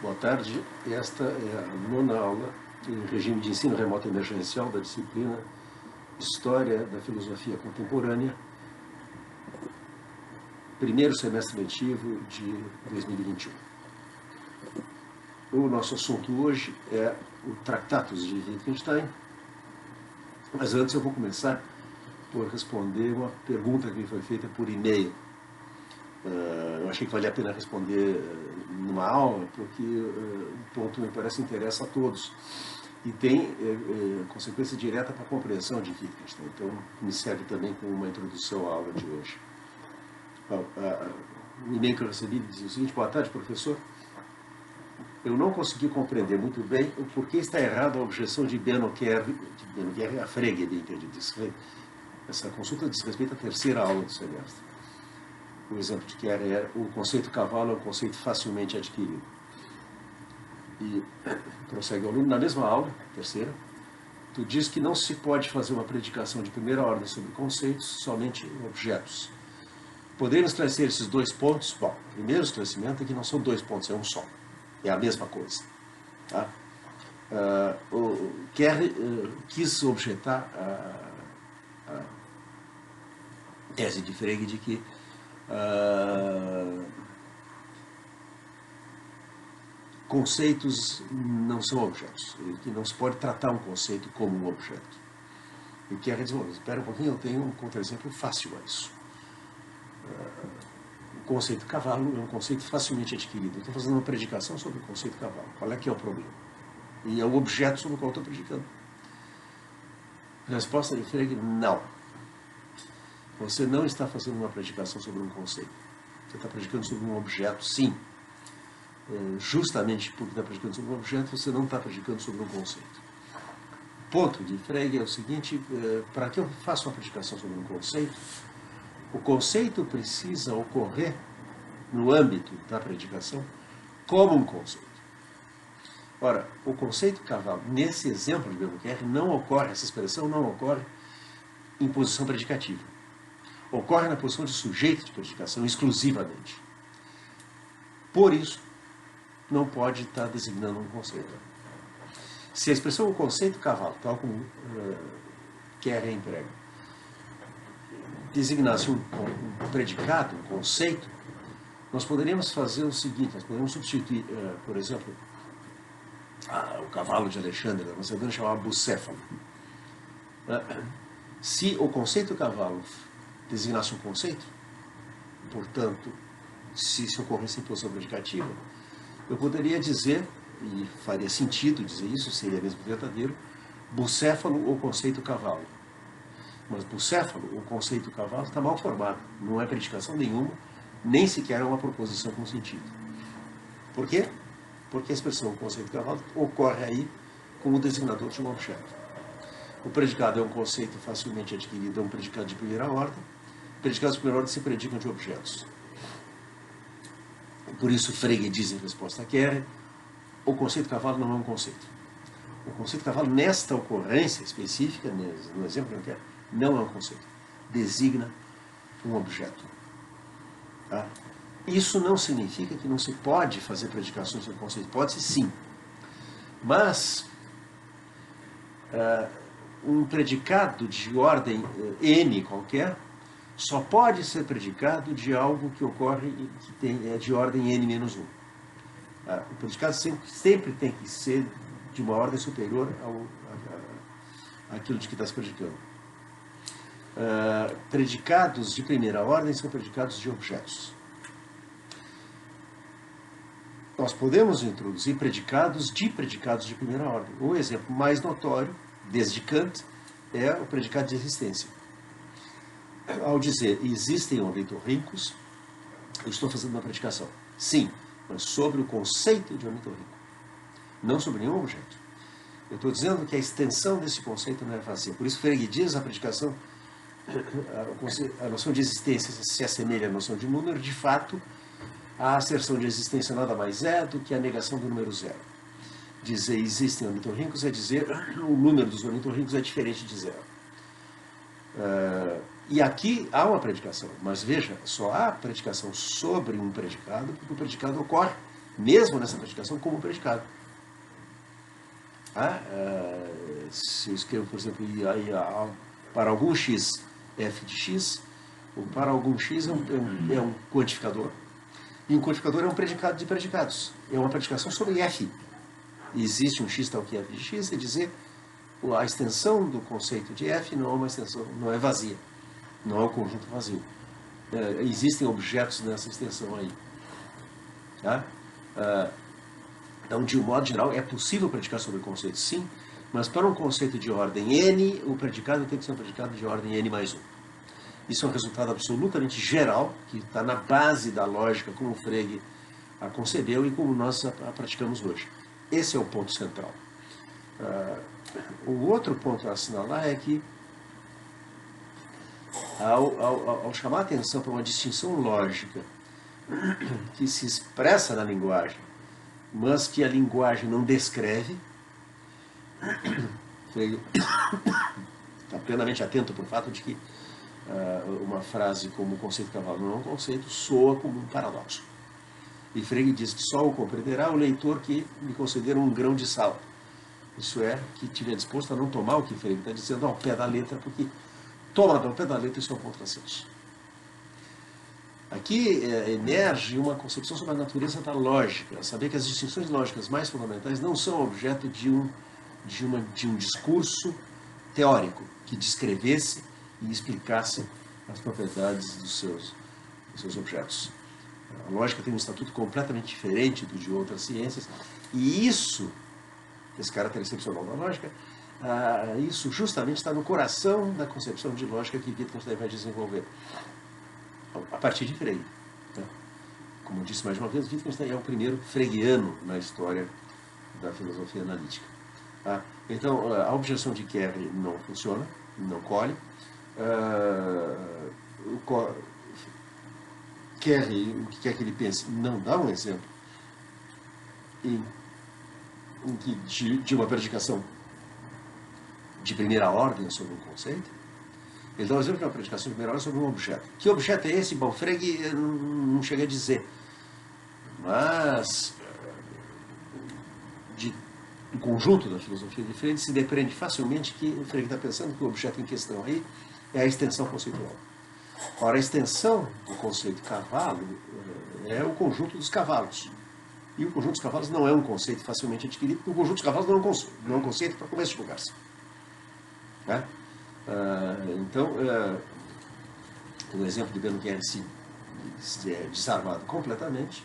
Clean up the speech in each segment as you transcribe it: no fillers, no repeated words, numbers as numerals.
Boa tarde. Esta é a nona aula em regime de ensino remoto emergencial da disciplina História da Filosofia Contemporânea, primeiro semestre letivo de 2021. O nosso assunto hoje é o Tractatus de Wittgenstein, mas antes eu vou começar por responder uma pergunta que me foi feita por e-mail. Eu achei que valia a pena responder numa aula, porque o ponto me parece interessa a todos e tem consequência direta para a compreensão de Wittgenstein. Então, me serve também como uma introdução à aula de hoje. O e-mail que eu recebi dizia o seguinte: boa tarde, professor. Eu não consegui compreender muito bem o porquê está errada a objeção de Benno Kerr a Frege, bem entendido. Essa consulta diz respeito à terceira aula do semestre. O exemplo de Kerr é o conceito cavalo é um conceito facilmente adquirido. E prossegue o aluno, na mesma aula, terceira, tu diz que não se pode fazer uma predicação de primeira ordem sobre conceitos, somente objetos. Poderíamos esclarecer esses dois pontos? Bom, o primeiro esclarecimento é que não são dois pontos, é um só. É a mesma coisa. Tá? O Kerr quis objetar a tese de Frege de que conceitos não são objetos, que não se pode tratar um conceito como um objeto. E Kerr diz: espera um pouquinho, eu tenho um contra-exemplo fácil a isso. O conceito cavalo é um conceito facilmente adquirido. Eu estou fazendo uma predicação sobre o conceito cavalo. Qual é que é o problema? E é o objeto sobre o qual estou predicando. Resposta de Frege: não. Você não está fazendo uma predicação sobre um conceito. Você está predicando sobre um objeto, sim. Justamente porque está predicando sobre um objeto, você não está predicando sobre um conceito. O ponto de Frege é o seguinte: para que eu faça uma predicação sobre um conceito, o conceito precisa ocorrer no âmbito da predicação como um conceito. Ora, o conceito cavalo, nesse exemplo de Benno Kerr, não ocorre, essa expressão não ocorre em posição predicativa. Ocorre na posição de sujeito de predicação exclusivamente. Por isso, não pode estar designando um conceito. Se a expressão o conceito cavalo, tal como Kerr emprega, designasse um predicado, um conceito, nós poderíamos fazer o seguinte: nós poderíamos substituir, por exemplo, o cavalo de Alexandre, da Macedônia, chamava bucéfalo. Se o conceito cavalo designasse um conceito, portanto, se isso ocorresse em posição predicativa, eu poderia dizer, e faria sentido dizer isso, seria mesmo verdadeiro, bucéfalo ou conceito cavalo. Mas bucéfalo ou conceito cavalo está mal formado, não é predicação nenhuma, nem sequer é uma proposição com sentido. Por quê? Porque a expressão conceito cavalo ocorre aí como designador de um objeto. O predicado é um conceito facilmente adquirido, é um predicado de primeira ordem. Predicados de primeira ordem se predicam de objetos. Por isso, Frege diz em resposta a Kerr: o conceito cavalo não é um conceito. O conceito cavalo, nesta ocorrência específica, no exemplo que Kerr, não é um conceito. Designa um objeto. Tá? Isso não significa que não se pode fazer predicações sobre conceito. Pode-se sim. Mas um predicado de ordem N qualquer só pode ser predicado de algo que ocorre que é de ordem N-1. O predicado sempre tem que ser de uma ordem superior àquilo de que está se predicando. Predicados de primeira ordem são predicados de objetos. Nós podemos introduzir predicados de primeira ordem. O exemplo mais notório, desde Kant, é o predicado de existência. Ao dizer existem ornitorrincos, eu estou fazendo uma predicação. Sim, mas sobre o conceito de ornitorrinco, não sobre nenhum objeto. Eu estou dizendo que a extensão desse conceito não é vazia. Por isso, Frege diz a predicação, a noção de existência se assemelha à noção de número. De fato, a asserção de existência nada mais é do que a negação do número zero. Dizer existem ornitorrincos é dizer o número dos ornitorrincos é diferente de zero. E aqui há uma predicação, mas veja, só há predicação sobre um predicado porque o predicado ocorre mesmo nessa predicação, como predicado. Se eu escrevo, por exemplo, para algum x, f de x, ou para algum x é um quantificador. E um quantificador é um predicado de predicados. É uma predicação sobre f. Existe um x tal que f de x, e dizer a extensão do conceito de f não é uma extensão, não é vazia. Não é um conjunto vazio. Existem objetos nessa extensão aí. Tá? Então, de um modo geral, é possível predicar sobre o conceito, sim, mas para um conceito de ordem n, o predicado tem que ser um predicado de ordem n mais 1. Isso é um resultado absolutamente geral, que está na base da lógica como o Frege a concebeu e como nós a praticamos hoje. Esse é o ponto central. O outro ponto a assinalar é que, ao chamar a atenção para uma distinção lógica que se expressa na linguagem, mas que a linguagem não descreve, Frege está plenamente atento para o fato de que uma frase como o conceito cavalo não é um conceito, soa como um paradoxo. E Frege diz que só o compreenderá o leitor que me considera um grão de sal. Isso é, que estiver disposto a não tomar o que Frege está dizendo ao pé da letra, porque tomado ao pé da letra isso é um contrassenso. Aqui emerge uma concepção sobre a natureza da lógica, saber que as distinções lógicas mais fundamentais não são objeto de um discurso teórico que descrevesse e explicasse as propriedades dos seus objetos. A lógica tem um estatuto completamente diferente do de outras ciências, e isso, esse caráter excepcional da lógica, isso justamente está no coração da concepção de lógica que Wittgenstein vai desenvolver a partir de Frege. Como eu disse mais uma vez, Wittgenstein é o primeiro fregiano na história da filosofia analítica. Então, a objeção de Kerr não funciona, não colhe. Kerr, o que quer que ele pense, não dá um exemplo de uma predicação de primeira ordem sobre um conceito. Ele dá um exemplo de uma predicação de primeira ordem sobre um objeto. Que objeto é esse? Bom, Frege não chega a dizer. Mas do conjunto da filosofia de Frege se depreende facilmente que o Frege está pensando que o objeto em questão aí é a extensão conceitual. Ora, a extensão do conceito cavalo é o conjunto dos cavalos. E o conjunto dos cavalos não é um conceito facilmente adquirido, porque o conjunto dos cavalos não é um conceito para começo de conversa. Então, o exemplo de Benoquer se é desarmado completamente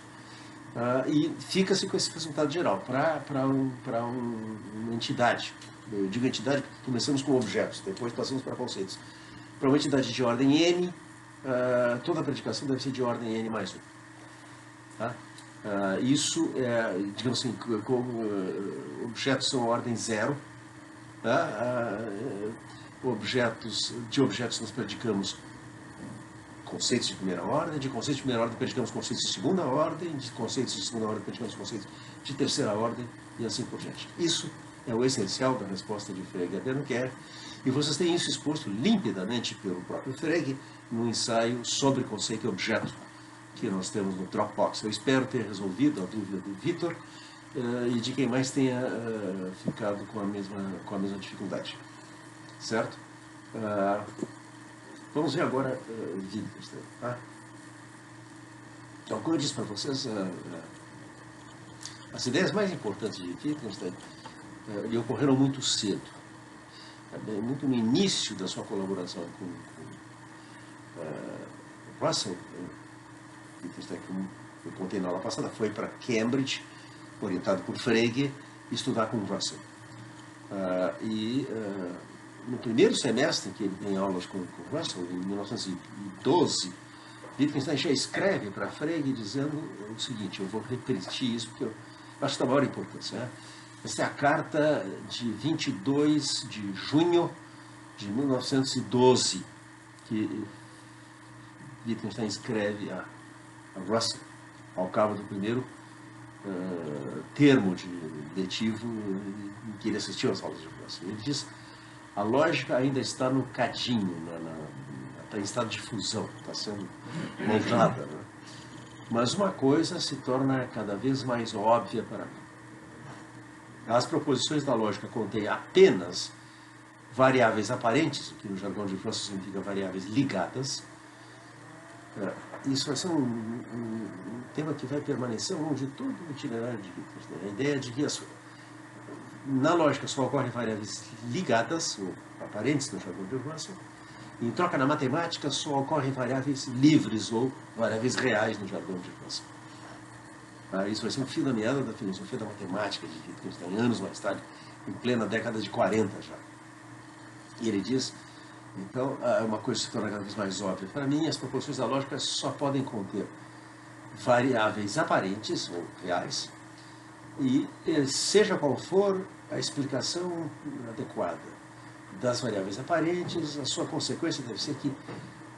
e fica-se com esse resultado geral para uma entidade. Eu digo entidade porque começamos com objetos, depois passamos para conceitos. Para uma entidade de ordem n, toda a predicação deve ser de ordem n mais 1. Isso, digamos assim, como objetos são ordem 0, de objetos nós predicamos conceitos de primeira ordem, de conceitos de primeira ordem predicamos conceitos de segunda ordem, de conceitos de segunda ordem predicamos conceitos de terceira ordem e assim por diante. Isso é o essencial da resposta de Frege a Benoquer, e vocês têm isso exposto limpidamente pelo próprio Frege no ensaio sobre conceito e objeto que nós temos no Dropbox. Eu espero ter resolvido a dúvida do Vitor e de quem mais tenha ficado com a mesma dificuldade. Certo? Vamos ver agora Wittgenstein. Então, como eu disse para vocês, as ideias mais importantes de Wittgenstein lhe ocorreram muito cedo, muito no início da sua colaboração com Russell. Wittgenstein, como eu contei na aula passada, foi para Cambridge, orientado por Frege, estudar com Russell. No primeiro semestre que ele tem aulas com Russell, em 1912, Wittgenstein já escreve para Frege dizendo o seguinte, eu vou repetir isso porque eu acho da maior importância. Essa é a carta de 22 de junho de 1912, que Wittgenstein escreve a Russell, ao cabo do primeiro termo letivo em que ele assistiu às aulas de Russell. Ele diz: a lógica ainda está no cadinho, está em estado de fusão, está sendo montada. Mas uma coisa se torna cada vez mais óbvia para mim. As proposições da lógica contêm apenas variáveis aparentes, o que no jargão de Russell significa variáveis ligadas. Isso vai ser um tema que vai permanecer ao longo de todo o itinerário de Wittgenstein. A ideia de que na lógica só ocorrem variáveis ligadas, ou aparentes no jargão de Russell. Em troca, na matemática só ocorrem variáveis livres ou variáveis reais no jargão de Russell. Isso vai ser um fio da meada da filosofia da matemática de Wittgenstein, anos mais tarde, em plena década de 40 já. E ele diz, então, uma coisa se torna cada vez mais óbvia. Para mim, as proposições da lógica só podem conter variáveis aparentes ou reais, e seja qual for a explicação adequada das variáveis aparentes, a sua consequência deve ser que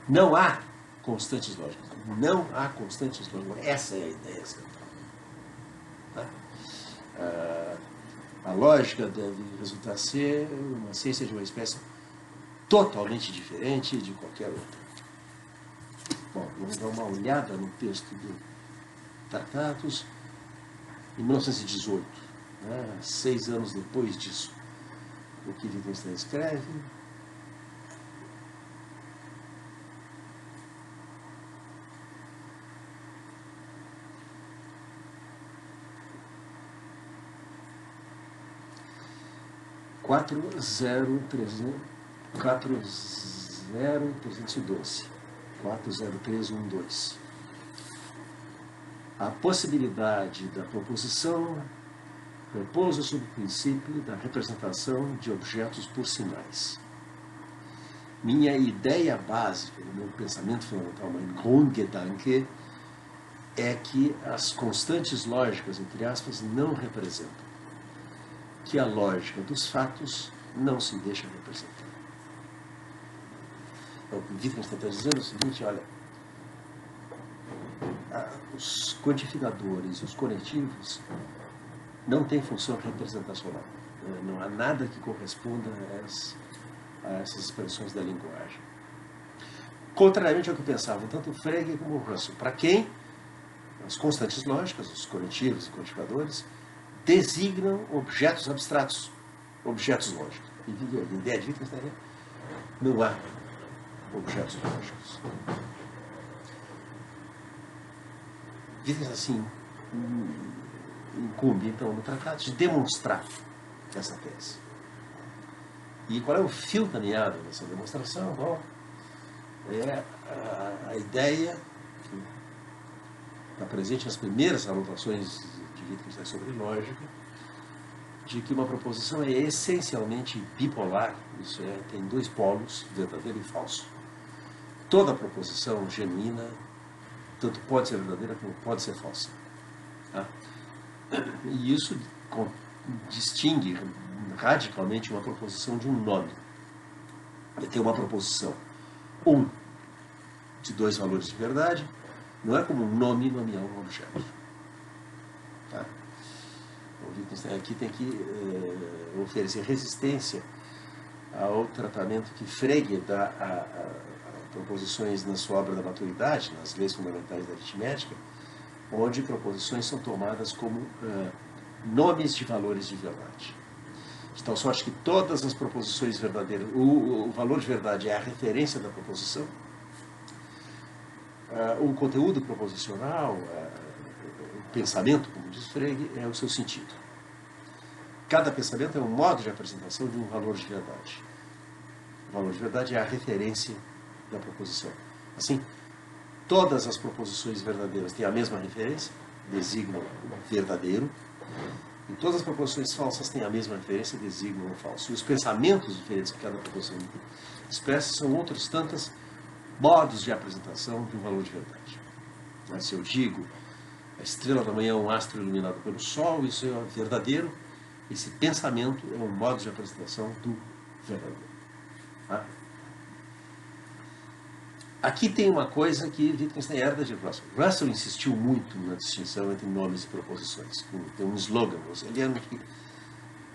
não há constantes lógicas. Não há constantes lógicas. Essa é a ideia central. A lógica deve resultar ser uma ciência de uma espécie totalmente diferente de qualquer outra. Bom, vamos dar uma olhada no texto do Tratatus, em 1918, 6 anos depois disso. O que Wittgenstein escreve. Quatro zero 40312. A possibilidade da proposição repousa sobre o princípio da representação de objetos por sinais. Minha ideia básica, o meu pensamento fundamental, mein Grundgedanke, é que as constantes lógicas, entre aspas, não representam. Que a lógica dos fatos não se deixa representar. O Wittgenstein está dizendo o seguinte, olha, os codificadores, os conectivos, não têm função representacional. Não há nada que corresponda a essas expressões da linguagem. Contrariamente ao que pensavam tanto Frege como Russell, para quem as constantes lógicas, os coletivos e codificadores, designam objetos abstratos, objetos lógicos. E a ideia de Wittgenstein é não há objetos lógicos. Wittgenstein, assim, incumbe, então, no tratado de demonstrar essa tese. E qual é o fio da meada dessa demonstração? Bom, é a ideia que está presente nas primeiras anotações de Wittgenstein sobre lógica, de que uma proposição é essencialmente bipolar, isso é, tem dois polos, verdadeiro e falso. Toda proposição genuína tanto pode ser verdadeira como pode ser falsa. Tá? E isso distingue radicalmente uma proposição de um nome. Tem uma proposição, de dois valores de verdade, não é como um nome nomear um objeto. Tá? O Wittgenstein aqui tem que oferecer resistência ao tratamento que Frege dá a proposições na sua obra da maturidade, nas leis fundamentais da aritmética, onde proposições são tomadas como nomes de valores de verdade. De tal sorte que todas as proposições verdadeiras, o valor de verdade é a referência da proposição, o conteúdo proposicional, o pensamento, como diz Frege, é o seu sentido. Cada pensamento é um modo de apresentação de um valor de verdade. O valor de verdade é a referência da proposição. Assim, todas as proposições verdadeiras têm a mesma referência, designam o verdadeiro, e todas as proposições falsas têm a mesma referência, designam o falso. E os pensamentos diferentes que cada proposição expressa são outros tantos modos de apresentação de um valor de verdade. Mas se eu digo, a estrela da manhã é um astro iluminado pelo sol, isso é verdadeiro, esse pensamento é um modo de apresentação do verdadeiro. Tá? Aqui tem uma coisa que Wittgenstein herda de Russell. Russell insistiu muito na distinção entre nomes e proposições. Tem um slogan rosselliano que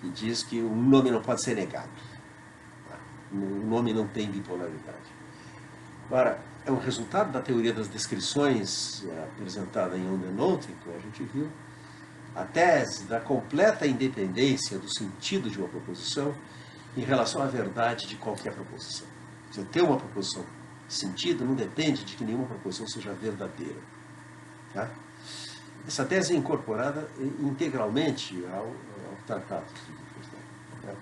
diz que um nome não pode ser negado. O nome não tem bipolaridade. Ora, é um resultado da teoria das descrições apresentada em On the Note, que a gente viu, a tese da completa independência do sentido de uma proposição em relação à verdade de qualquer proposição. Você ter uma proposição sentido não depende de que nenhuma proposição seja verdadeira. Tá? Essa tese é incorporada integralmente ao tratado de Wittgenstein. Tá?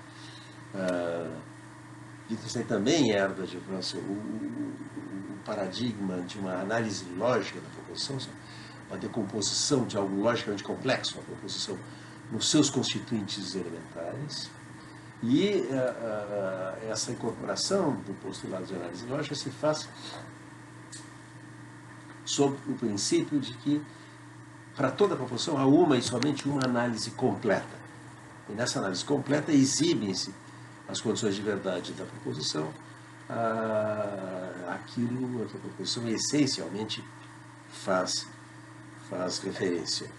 Wittgenstein também herda de Russell o paradigma de uma análise lógica da proposição, uma decomposição de algo logicamente complexo, uma proposição nos seus constituintes elementares. E essa incorporação do postulado de análise lógica se faz sob o princípio de que, para toda proposição, há uma e somente uma análise completa. E nessa análise completa exibem-se as condições de verdade da proposição, aquilo a que a proposição essencialmente faz referência.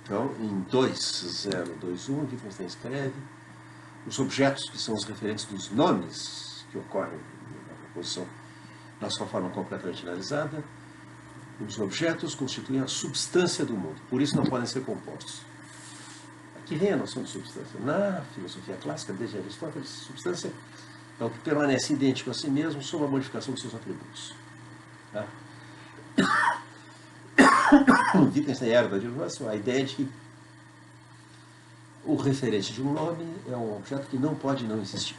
Então, em 2.0.2.1, Wittgenstein escreve: os objetos, que são os referentes dos nomes que ocorrem na proposição na sua forma completamente analisada, os objetos constituem a substância do mundo, por isso não podem ser compostos. Aqui vem a noção de substância. Na filosofia clássica, desde Aristóteles, substância é o que permanece idêntico a si mesmo sob a modificação dos seus atributos. Tá? Wittgenstein herda de Russell a ideia de que o referente de um nome é um objeto que não pode não existir.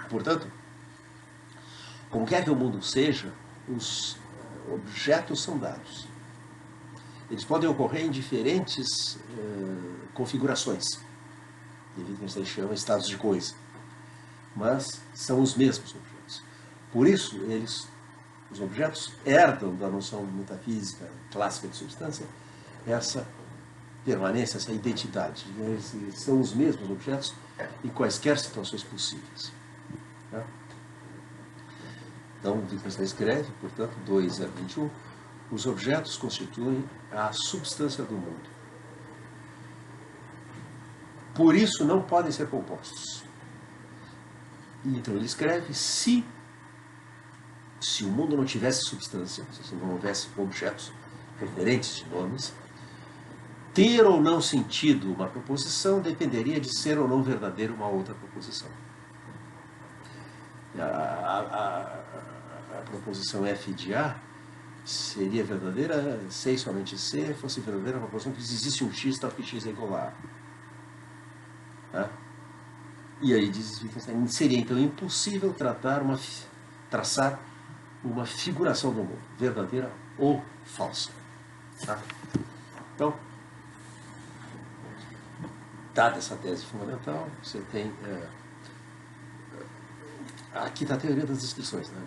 Portanto, como quer que o mundo seja, os objetos são dados. Eles podem ocorrer em diferentes configurações. E Wittgenstein chama estados de coisa. Mas são os mesmos objetos. Por isso, os objetos herdam da noção metafísica clássica de substância essa permanência, essa identidade. Eles são os mesmos objetos em quaisquer situações possíveis. Tá? Então, Wittgenstein escreve, portanto, 2.0.21, os objetos constituem a substância do mundo. Por isso não podem ser compostos. E então ele escreve: se o mundo não tivesse substância, se não houvesse objetos referentes de nomes, ter ou não sentido uma proposição dependeria de ser ou não verdadeira uma outra proposição. A proposição F de A seria verdadeira se e somente se fosse verdadeira a proposição que existe um x, tal que x é igual a A. Tá? E aí diz Wittgenstein, seria então impossível traçar uma figuração do mundo, verdadeira ou falsa. Tá? Então, dada essa tese fundamental, você tem... aqui está a teoria das descrições. Né?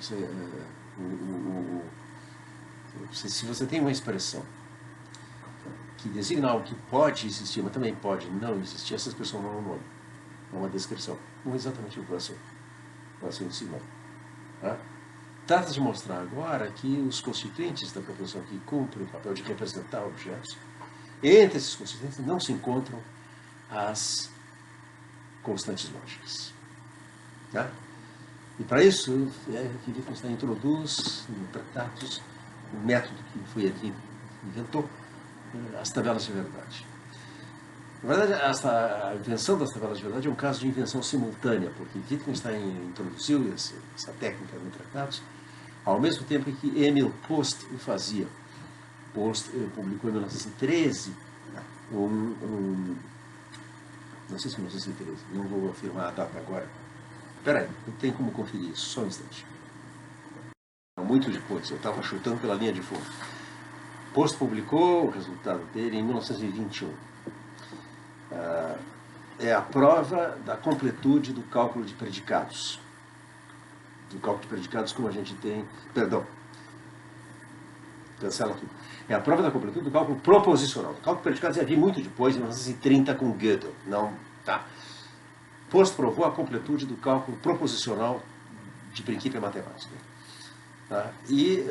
Se você tem uma expressão que designa algo que pode existir, mas também pode não existir, essa expressão não é um nome, é uma descrição. Não é exatamente o que você ensinou. Tá? Trata de mostrar agora que os constituintes da proposição que cumprem o papel de representar objetos, entre esses constituintes não se encontram as constantes lógicas. Tá? E para isso, que Wittgenstein introduz no Tratados um método que foi ele que inventou, as tabelas de verdade. Na verdade, a invenção das tabelas de verdade é um caso de invenção simultânea, porque Wittgenstein introduziu essa técnica no Tratados ao mesmo tempo em que Emil Post o fazia. Post publicou em 1913 não sei se 1913, não vou afirmar a data agora. Espera aí, não tem como conferir isso, só um instante. Muito depois, eu estava chutando pela linha de fundo. Post publicou o resultado dele em 1921. É a prova da completude do cálculo de predicados. Do cálculo de predicados como a gente tem... Perdão. Cancela tudo. É a prova da completude do cálculo proposicional. O cálculo de predicados ia vir muito depois, em 1930, com Gödel. Não, tá. Post provou a completude do cálculo proposicional de princípio matemático. Tá? E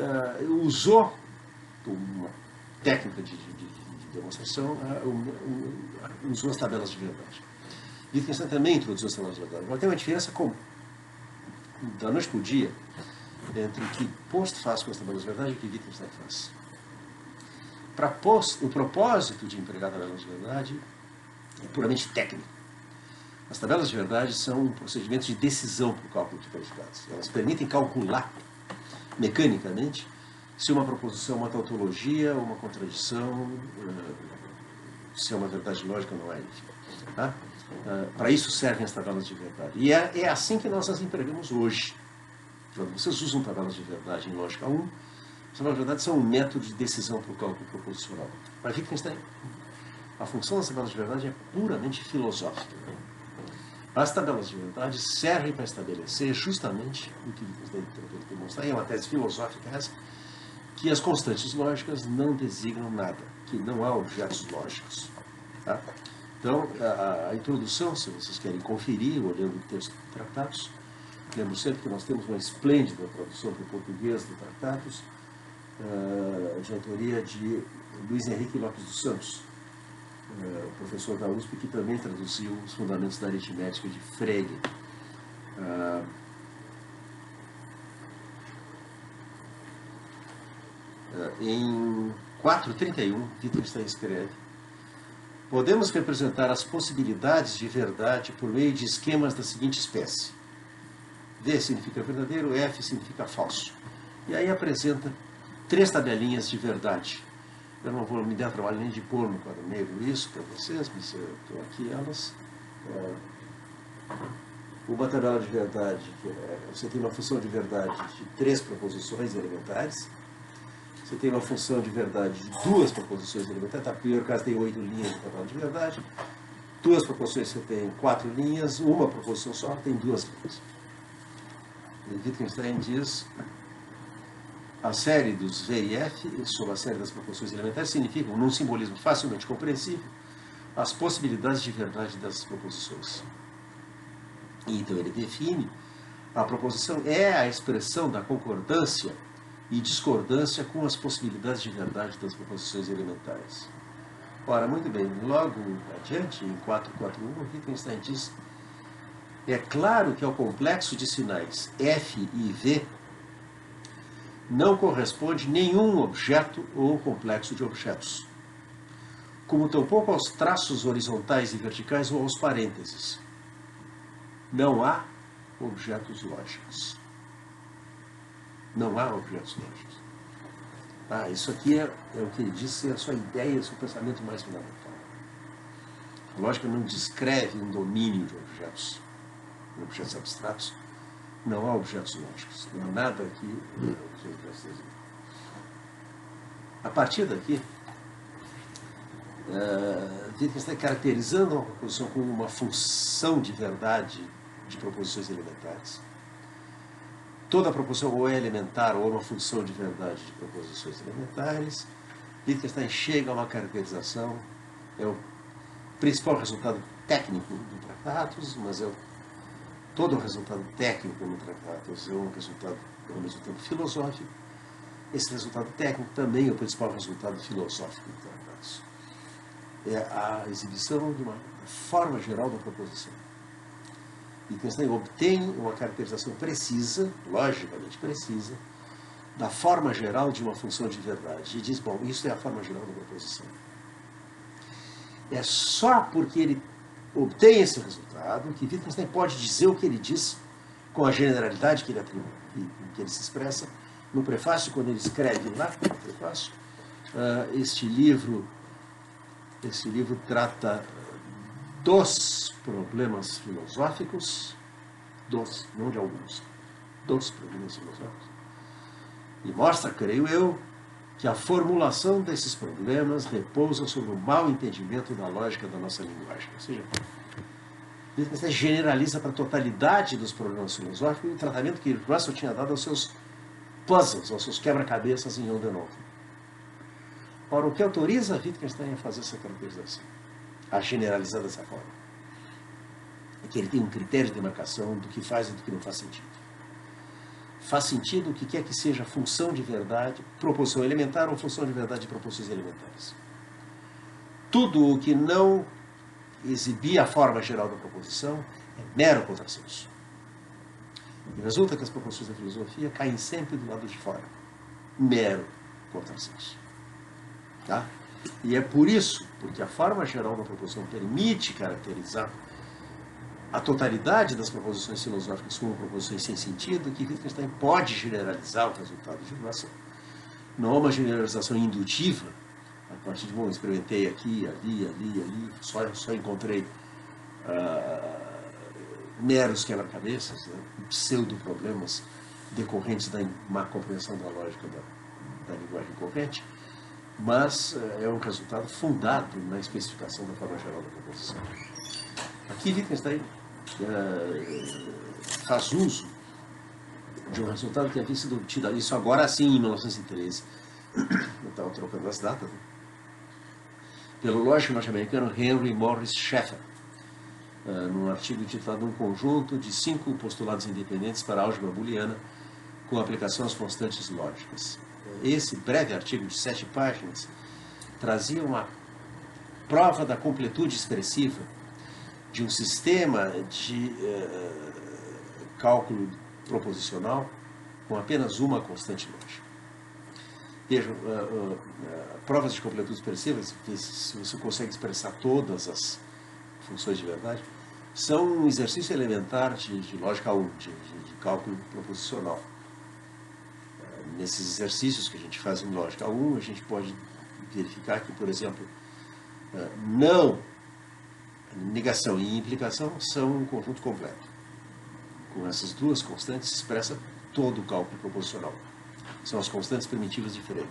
usou técnica de demonstração, usou as tabelas de verdade. Wittgenstein também introduziu as tabelas de verdade. Agora tem uma diferença da noite para o dia entre o que Post faz com as tabelas de verdade e o que Wittgenstein faz. Para Post, o propósito de empregar tabelas de verdade é puramente técnico. As tabelas de verdade são um procedimento de decisão para o cálculo de predicados. Elas permitem calcular mecanicamente se uma proposição é uma tautologia ou uma contradição, se é uma verdade lógica ou não é. Enfim, tá? Para isso servem as tabelas de verdade. E é assim que nós as empregamos hoje. Quando vocês usam tabelas de verdade em lógica 1, as tabelas de verdade são um método de decisão para o cálculo proposicional. Para Wittgenstein, a função das tabelas de verdade é puramente filosófica. As tabelas de verdade servem para estabelecer justamente o que Wittgenstein tentou demonstrar, e é uma tese filosófica essa, que as constantes lógicas não designam nada, que não há objetos lógicos. Tá? Então, a introdução, se vocês querem conferir, olhando o texto do Tratados, lembro sempre que nós temos uma esplêndida tradução para o português do Tratados, de autoria de Luiz Henrique Lopes dos Santos, o professor da USP, que também traduziu os fundamentos da aritmética de Frege. Em 431, Wittgenstein escreve: podemos representar as possibilidades de verdade por meio de esquemas da seguinte espécie. V significa verdadeiro, F significa falso. E aí apresenta 3 tabelinhas de verdade. Eu não vou me dar trabalho nem de pôr no quadro negro isso para vocês, mas eu estou aqui elas. Uma tabela de verdade, você tem uma função de verdade de 3 proposições elementares. Você tem uma função de verdade de 2 proposições elementares. No primeiro caso tem 8 linhas de tabela de verdade. 2 proposições você tem 4 linhas. Uma proposição só tem 2 linhas. E Wittgenstein diz: a série dos V e F, sobre a série das proposições elementares, significam, num simbolismo facilmente compreensível, as possibilidades de verdade dessas proposições. E então ele define: a proposição é a expressão da concordância e discordância com as possibilidades de verdade das proposições elementares. Ora, muito bem, logo adiante, em 441, Wittgenstein diz: é claro que ao complexo de sinais F e V não corresponde nenhum objeto ou complexo de objetos, como tampouco aos traços horizontais e verticais ou aos parênteses. Não há objetos lógicos. Não há objetos lógicos. Isso aqui é o que ele diz ser a sua ideia, o seu pensamento mais fundamental. A lógica não descreve um domínio de objetos abstratos. Não há objetos lógicos. Não há nada aqui. A partir daqui, Wittgenstein caracterizando uma proposição como uma função de verdade de proposições elementares. Toda proposição ou é elementar ou é uma função de verdade de proposições elementares. Wittgenstein chega a uma caracterização, é o principal resultado técnico do Tratados, mas todo o resultado técnico no Tratados é um resultado filosófico. Esse resultado técnico também é o principal resultado filosófico do Tratados. É a exibição de uma forma geral da proposição. Wittgenstein obtém uma caracterização precisa, logicamente precisa, da forma geral de uma função de verdade. E diz: bom, isso é a forma geral da proposição. É só porque ele obtém esse resultado que Wittgenstein pode dizer o que ele diz com a generalidade que ele atribui, que ele se expressa no prefácio, quando ele escreve lá no prefácio. Este livro trata dos problemas filosóficos, não de alguns, dos problemas filosóficos, e mostra, creio eu, que a formulação desses problemas repousa sobre o mau entendimento da lógica da nossa linguagem. Ou seja, Wittgenstein generaliza para a totalidade dos problemas filosóficos o tratamento que Russell tinha dado aos seus puzzles, aos seus quebra-cabeças em Odenov. Ora, o que autoriza Wittgenstein a fazer essa caracterização, a generalizar dessa forma, é que ele tem um critério de demarcação do que faz e do que não faz sentido. faz sentido o que quer que seja função de verdade, proposição elementar ou função de verdade de proposições elementares. Tudo o que não exibir a forma geral da proposição é mero contrassenso. E resulta que as proposições da filosofia caem sempre do lado de fora. Mero contrassenso. Tá? E é por isso, porque a forma geral da proposição permite caracterizar a totalidade das proposições filosóficas como proposições sem sentido, que Wittgenstein pode generalizar o resultado de uma ação. Não é uma generalização indutiva, a partir de, bom, experimentei aqui, ali, só encontrei meros quebra-cabeças, né, pseudo-problemas decorrentes da má compreensão da lógica da linguagem corrente, mas é um resultado fundado na especificação da forma geral da proposição. Aqui Wittgenstein faz uso de um resultado que havia sido obtido, isso agora sim em 1913, eu estava trocando as datas, né? Pelo lógico norte-americano Henry Morris Schaeffer, num artigo titulado Um conjunto de 5 postulados independentes para a álgebra booleana com aplicação às constantes lógicas. Esse breve artigo de 7 páginas trazia uma prova da completude expressiva de um sistema de cálculo proposicional com apenas uma constante lógica. Vejam, provas de completude expressiva, se você consegue expressar todas as funções de verdade, são um exercício elementar de lógica 1, de cálculo proposicional. Nesses exercícios que a gente faz em lógica 1, a gente pode verificar que, por exemplo, não, negação e implicação são um conjunto completo. Com essas duas constantes se expressa todo o cálculo proposicional. São as constantes primitivas de Frege.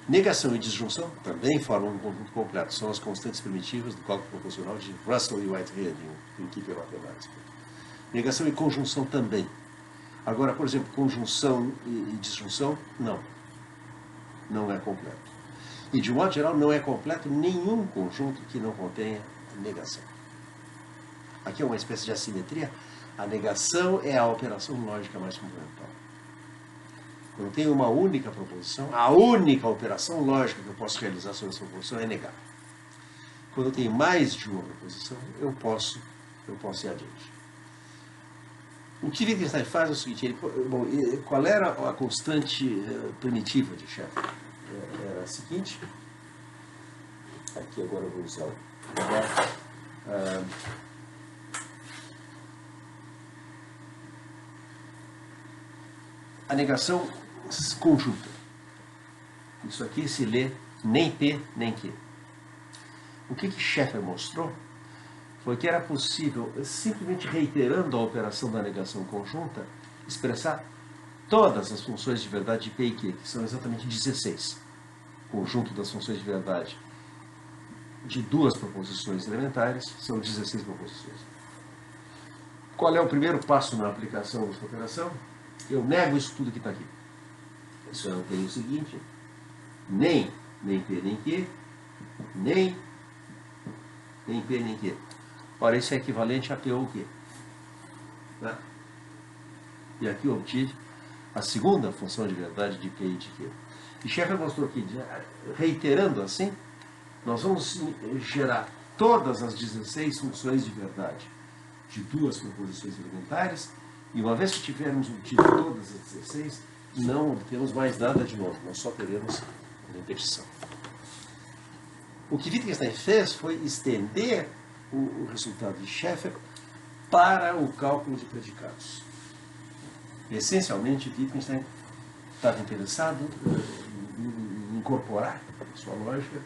Negação e disjunção também formam um conjunto completo. São as constantes primitivas do cálculo proposicional de Russell e Whitehead, em princípio matemática. Negação e conjunção também. Agora, por exemplo, conjunção e disjunção, não é completo. E, de um modo geral, não é completo nenhum conjunto que não contenha negação. Aqui é uma espécie de assimetria. A negação é a operação lógica mais fundamental. Quando eu tenho uma única proposição, a única operação lógica que eu posso realizar sobre essa proposição é negar. Quando eu tenho mais de uma proposição, eu posso ir adiante. O que Wittgenstein faz é o seguinte, qual era a constante primitiva de Schaeffer? Era a seguinte, aqui agora eu vou usar o a negação conjunta. Isso aqui se lê nem P nem Q. O que Schaeffer mostrou foi que era possível, simplesmente reiterando a operação da negação conjunta, expressar todas as funções de verdade de P e Q, que são exatamente 16. Conjunto das funções de verdade de duas proposições elementares são 16 proposições. Qual é o primeiro passo na aplicação dessa operação? Eu nego isso tudo que está aqui. Isso eu tenho o seguinte, nem P nem Q, nem P nem Q. Ora, isso é equivalente a P ou Q. Né? E aqui eu obtive a segunda função de verdade de P e de Q. E Schaeffer mostrou que, reiterando assim, nós vamos gerar todas as 16 funções de verdade de duas proposições elementares, e uma vez que tivermos obtido todas as 16, não obtemos mais nada de novo, nós só teremos repetição. O que Wittgenstein fez foi estender o resultado de Schaeffer para o cálculo de predicados. Essencialmente, Wittgenstein estava interessado em incorporar à sua lógica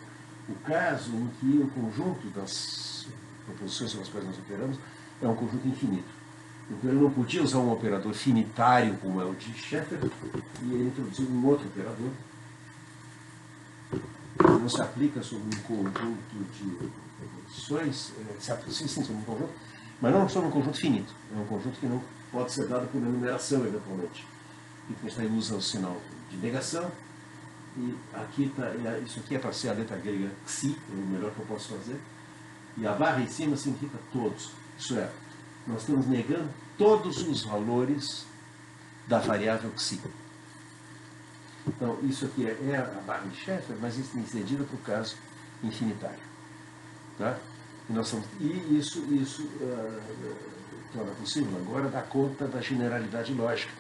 o caso em que o conjunto das proposições sobre as quais nós operamos é um conjunto infinito. Então ele não podia usar um operador finitário como é o de Schaeffer, e ele introduziu um outro operador que não se aplica sobre um conjunto de proposições, se aplica sim sobre um conjunto, mas não sobre um conjunto finito. É um conjunto que não pode ser dado por enumeração, eventualmente. Wittgenstein usa o sinal de negação, e aqui isso aqui é para ser a letra grega xi, é o melhor que eu posso fazer, e a barra em cima significa todos. Isso é, nós estamos negando todos os valores da variável xi. Então, isso aqui é a barra de Sheffer, mas isso é estendida para o caso infinitário. Tá? E isso torna possível agora dar conta da generalidade lógica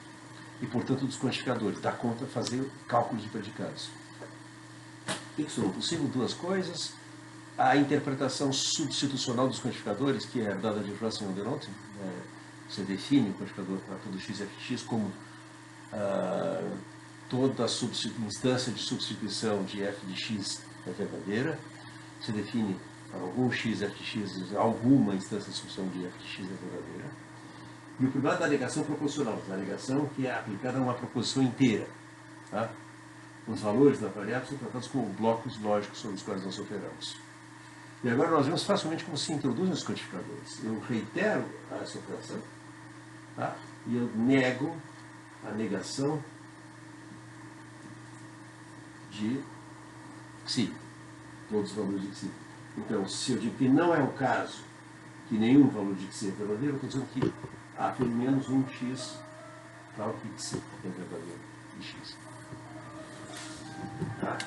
e, portanto, dos quantificadores, dar conta de fazer cálculos de predicados. O que são possível? Duas coisas. A interpretação substitucional dos quantificadores, que é herdada de Russell e Denote. Você define o quantificador para todo x e fx como toda instância de substituição de f de x é verdadeira. Você define para algum x f de x, alguma instância de substituição de f de x é verdadeira. E o primeiro da negação proposicional, a negação que é aplicada a uma proposição inteira. Tá? Os valores da variável são tratados como blocos lógicos sobre os quais nós operamos. E agora nós vemos facilmente como se introduzem os quantificadores. Eu reitero essa operação, tá? E eu nego a negação de xi, todos os valores de xi. Então, se eu digo que não é o caso que nenhum valor de xi é verdadeiro, eu estou dizendo que há pelo menos um x tal que xi é verdadeiro de x. Tá?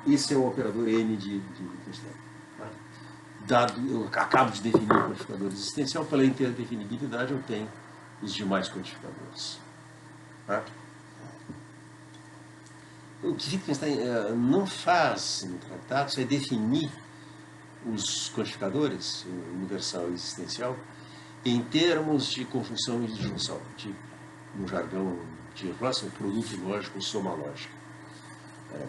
Esse é o operador n de Wittgenstein. Tá? Dado, eu acabo de definir o quantificador existencial, pela interdefinibilidade eu tenho os demais quantificadores. Tá? O que Wittgenstein não faz no tratado é definir os quantificadores, universal e existencial, em termos de conjunção e disjunção, no jargão de Russell, produto lógico, soma lógica.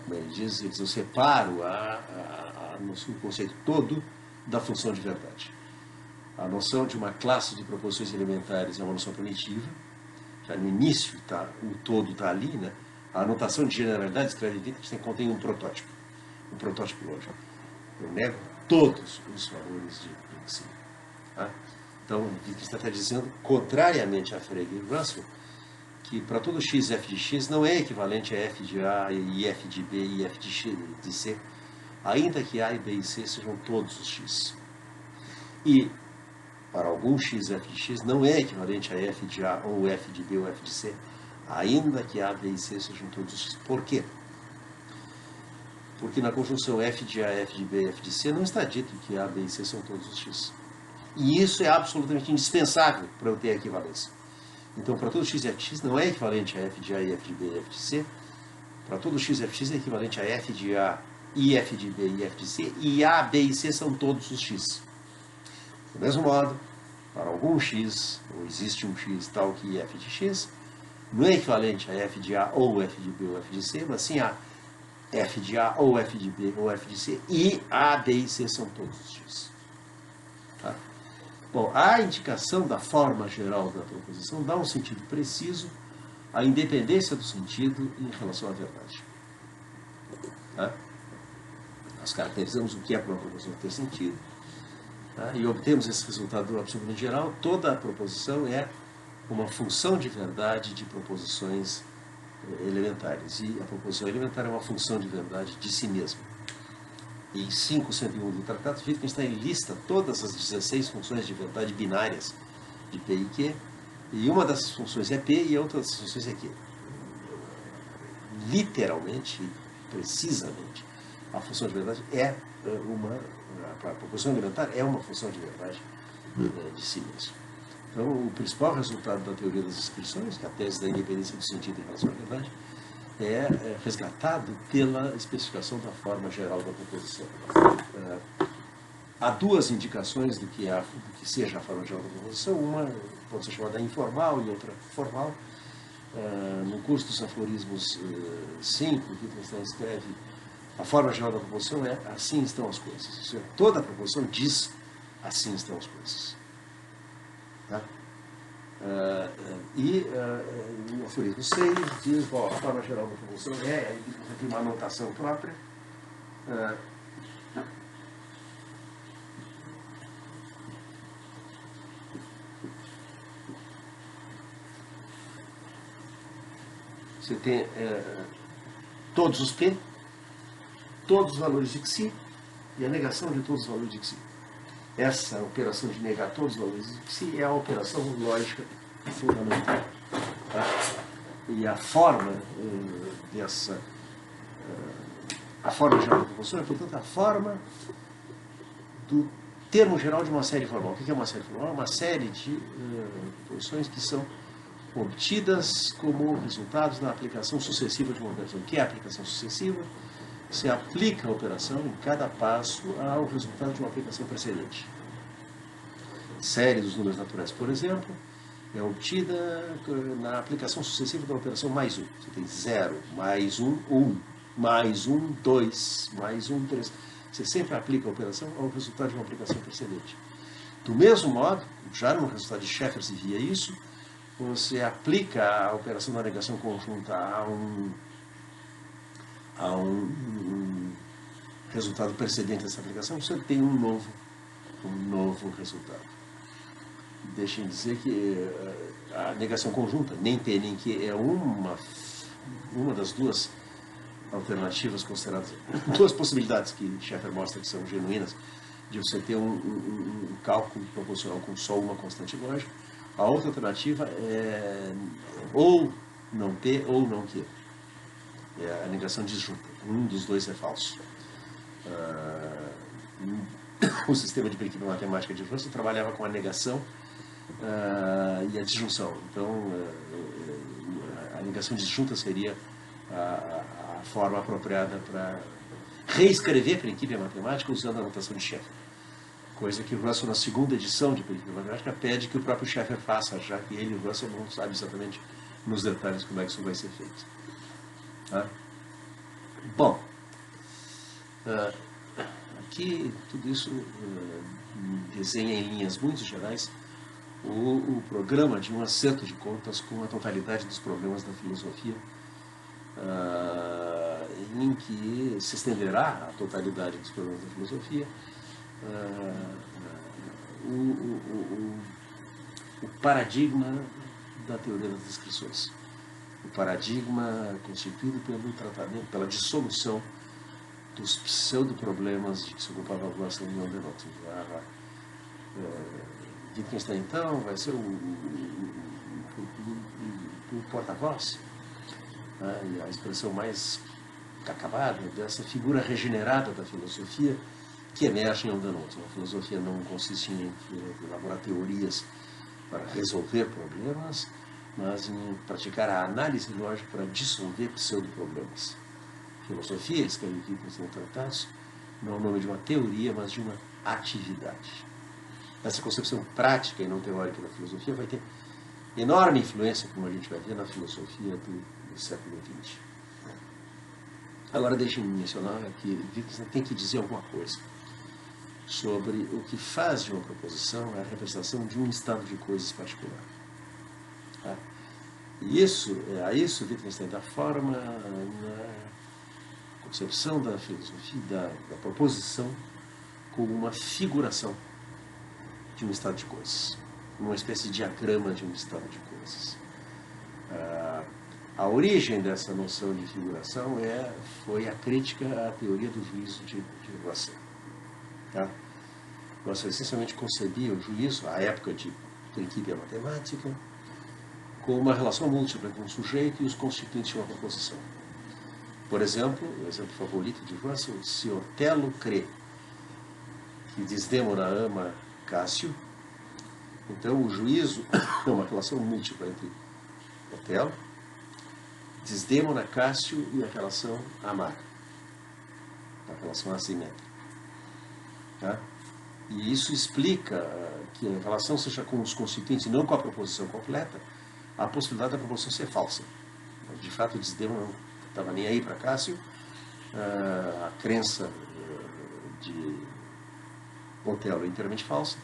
Como ele diz, eu separo o conceito todo da função de verdade. A noção de uma classe de proposições elementares é uma noção primitiva, já no início o todo está ali, né? A anotação de generalidade escreve Wittgenstein contém um protótipo lógico. Eu nego todos os valores de xi. Tá? Então, Wittgenstein está dizendo, contrariamente a Frege e Russell, que para todo x f de x não é equivalente a f de a e f de b e f de c, ainda que a e b e c sejam todos os x. E para algum x f de x não é equivalente a f de a ou f de b ou f de c, ainda que a, b e c sejam todos os x. Por quê? Porque na conjunção f de a, f de b e f de c não está dito que a, b e c são todos os x. E isso é absolutamente indispensável para eu ter a equivalência. Então, para todo x e f de x não é equivalente a f de a e f de b e f de c. Para todo x e f de x é equivalente a f de a e f de b e f de c. E a, b e c são todos os x. Do mesmo modo, para algum x, ou existe um x tal que f de x, não é equivalente a f de a ou f de b ou f de c, mas sim a f de a ou f de b ou f de c. E a, b e c são todos os x. Tá? Bom, a indicação da forma geral da proposição dá um sentido preciso à independência do sentido em relação à verdade. Tá? Nós caracterizamos o que é para uma proposição ter sentido, tá? E obtemos esse resultado absolutamente geral. Toda a proposição é uma função de verdade de proposições elementares. E a proposição elementar é uma função de verdade de si mesma. Em 5.101 do tratado, Wittgenstein lista todas as 16 funções de verdade binárias de P e Q, e uma dessas funções é P e a outra dessas funções é Q. Literalmente, precisamente, a função de verdade a proposição elementar é uma função de verdade de si mesma. Então, o principal resultado da teoria das descrições, que é a tese da independência do sentido em relação à verdade, é resgatado pela especificação da forma geral da proposição. Há duas indicações do que seja a forma geral da proposição. Uma pode ser chamada informal e outra formal. No curso dos aforismos 5, Wittgenstein escreve: a forma geral da proposição é assim estão as coisas. Isso é, toda a proposição diz assim estão as coisas. Tá? No aforismo 6 diz, a forma geral da proposição aí tem uma anotação própria. Você tem todos os P, todos os valores de xi e a negação de todos os valores de xi. Essa operação de negar todos os valores de xi é a operação lógica fundamental. e a forma a forma geral da proposição é, portanto, a forma do termo geral de uma série formal. O que é uma série formal? É uma série de proposições que são obtidas como resultados da aplicação sucessiva de uma operação. O que é a aplicação sucessiva? Você aplica a operação em cada passo ao resultado de uma aplicação precedente. Série dos números naturais, por exemplo, é obtida na aplicação sucessiva da operação mais 1. Você tem 0, mais 1, 1, mais 1, 2, mais 1, 3. Você sempre aplica a operação ao resultado de uma aplicação precedente. Do mesmo modo, já no resultado de Sheffer se via isso, você aplica a operação da negação conjunta a um resultado precedente dessa aplicação, você tem um novo resultado. Deixem dizer que a negação conjunta, nem T nem Q, é uma das duas alternativas consideradas, duas possibilidades que Sheffer mostra que são genuínas, de você ter um cálculo proporcional com só uma constante lógica. A outra alternativa é ou não T ou não Q. É a negação disjunta. Um dos dois é falso. O sistema de princípio matemática de Russell trabalhava com a negação e a disjunção. Então, a negação disjunta seria a forma apropriada para reescrever princípio matemática usando a notação de Sheffer. Coisa que Russell, na segunda edição de princípio matemática, pede que o próprio Sheffer faça, já que ele, o Russell, não sabe exatamente nos detalhes como é que isso vai ser feito. Tá? Bom, aqui tudo isso desenha em linhas muito gerais o programa de um acerto de contas com a totalidade dos problemas da filosofia, em que se estenderá a totalidade dos problemas da filosofia o paradigma da teoria das descrições. O paradigma constituído pelo tratamento, pela dissolução dos pseudo-problemas de que se ocupava a Russell e Ondenot. Wittgenstein, então, vai ser o porta-voz, e a expressão mais acabada dessa figura regenerada da filosofia que emerge em Ondenot. A filosofia não consiste em elaborar teorias para resolver problemas, mas em praticar a análise lógica para dissolver pseudo-problemas. Filosofia, escreve Wittgenstein em tratados, não é o nome de uma teoria, mas de uma atividade. Essa concepção prática e não teórica da filosofia vai ter enorme influência, como a gente vai ver, na filosofia do século XX. Agora, deixem-me mencionar que Wittgenstein tem que dizer alguma coisa sobre o que faz de uma proposição a representação de um estado de coisas particular. Tá? E a isso Wittgenstein dá forma na concepção da filosofia, da proposição, como uma figuração de um estado de coisas, uma espécie de diagrama de um estado de coisas. A origem dessa noção de figuração foi a crítica à teoria do juízo de Russell. Tá? Russell essencialmente concebia o juízo, à época de princípio matemática, como uma relação múltipla com o sujeito e os constituintes de uma proposição. Por exemplo, o exemplo favorito de Russell, se Otelo crê que Desdémona ama Cássio, então o juízo é uma relação múltipla entre Otelo, Desdémona, Cássio e a relação amar, a relação assimétrica. Tá? E isso explica que a relação seja com os constituintes e não com a proposição completa, a possibilidade da proposição ser falsa. De fato, Desdémona não estava nem aí para Cássio, a crença de Otelo é inteiramente falsa,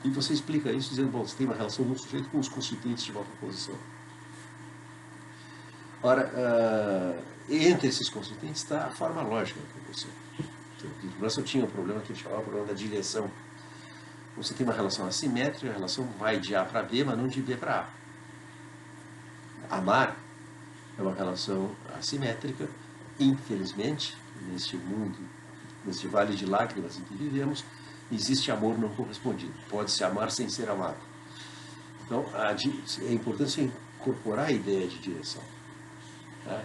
e você explica isso dizendo, bom, você tem uma relação no sujeito com os constituintes de uma proposição. Ora, entre esses constituintes está a forma lógica da proposição. Russell tinha um problema que ele chamava o problema da direção. Você tem uma relação assimétrica, a relação vai de A para B, mas não de B para A. Amar é uma relação assimétrica, infelizmente, neste mundo, neste vale de lágrimas em que vivemos, existe amor não correspondido. Pode-se amar sem ser amado. Então, é importante incorporar a ideia de direção. Tá?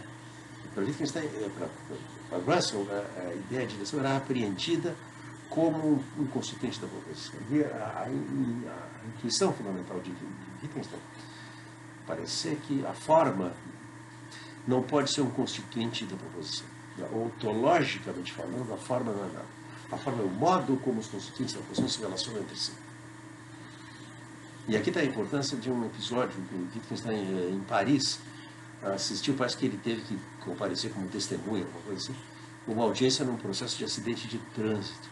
Para Wittgenstein, para Russell, a ideia de direção era apreendida como um constituinte da proposição. E a intuição fundamental de Wittgenstein parece ser que a forma não pode ser um constituinte da proposição. Ontologicamente falando, a forma não é nada. A forma é o modo como os constituintes da proposição se relacionam entre si. E aqui está a importância de um episódio que Wittgenstein, em Paris, assistiu, parece que ele teve que comparecer como testemunha, alguma coisa assim, uma audiência num processo de acidente de trânsito.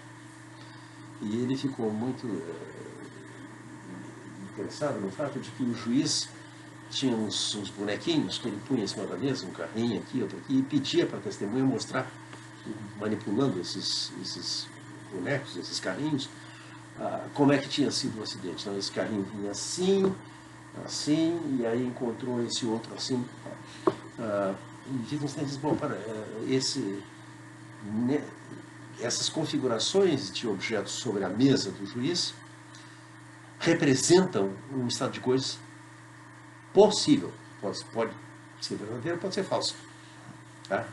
E ele ficou muito interessado no fato de que o juiz tinha uns bonequinhos que ele punha em cima da mesa, um carrinho aqui, outro aqui, e pedia para a testemunha mostrar, manipulando esses bonecos, esses carrinhos, como é que tinha sido o acidente. Então, esse carrinho vinha assim, e aí encontrou esse outro assim. E Wittgenstein diz, bom, essas configurações de objetos sobre a mesa do juiz representam um estado de coisas possível. Pode ser verdadeiro, pode ser falso. Tá?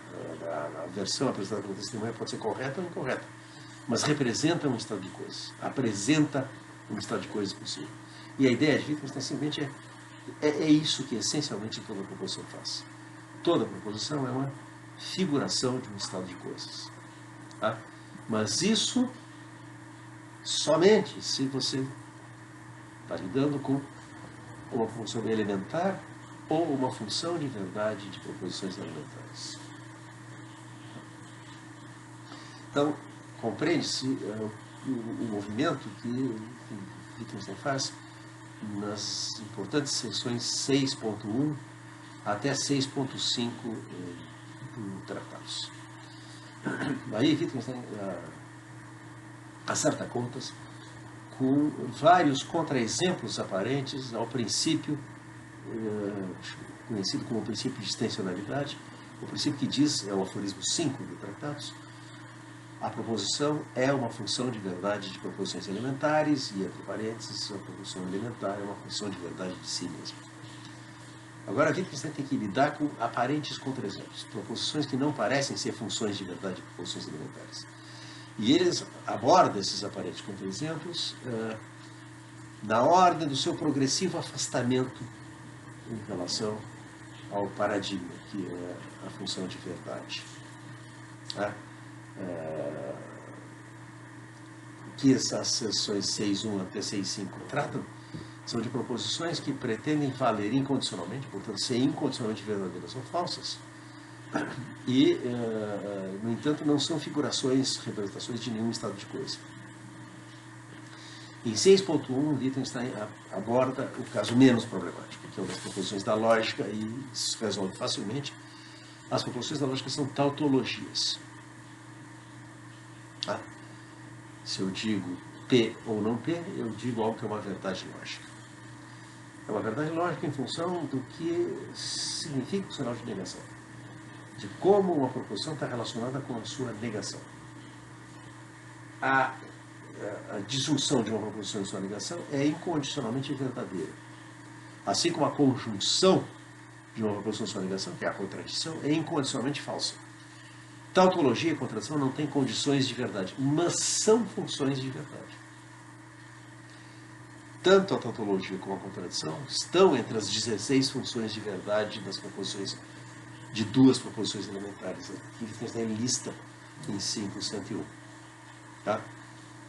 A versão apresentada pela testemunha pode ser correta ou incorreta, mas representa um estado de coisas, apresenta um estado de coisas possível. E a ideia de Wittgenstein simplesmente é isso que essencialmente toda proposição faz. Toda proposição é uma figuração de um estado de coisas. Tá? Mas isso somente se você está lidando com uma função elementar ou uma função de verdade de proposições elementares. Então, compreende-se o movimento que Wittgenstein faz nas importantes seções 6.1 até 6.5 do Tratados. Aí Wittgenstein acerta contas com vários contraexemplos aparentes ao princípio, conhecido como o princípio de extensionalidade, o princípio que diz, é o aforismo 5 do Tratados, a proposição é uma função de verdade de proposições elementares, e, entre parênteses, a proposição elementar é uma função de verdade de si mesma. Agora, Wittgenstein tem que lidar com aparentes contraexemplos, proposições que não parecem ser funções de verdade de proposições elementares. E eles abordam esses aparentes contraexemplos na ordem do seu progressivo afastamento em relação ao paradigma, que é a função de verdade. Que essas seções 6.1 até 6.5 tratam são de proposições que pretendem valer incondicionalmente, portanto, ser incondicionalmente verdadeiras ou falsas, e, no entanto, não são figurações, representações de nenhum estado de coisa. Em 6.1, Wittgenstein aborda o caso menos problemático, que é o das proposições da lógica, e isso resolve facilmente. As proposições da lógica são tautologias. Se eu digo P ou não P, eu digo algo que é uma verdade lógica. É uma verdade lógica em função do que significa o sinal de negação, de como uma proposição está relacionada com a sua negação. A disjunção de uma proposição e sua negação é incondicionalmente verdadeira. Assim como a conjunção de uma proposição e sua negação, que é a contradição, é incondicionalmente falsa. Tautologia e contradição não têm condições de verdade, mas são funções de verdade. Tanto a tautologia como a contradição estão entre as 16 funções de verdade das proposições, de duas proposições elementares, que Wittgenstein lista em 5.101. Tá?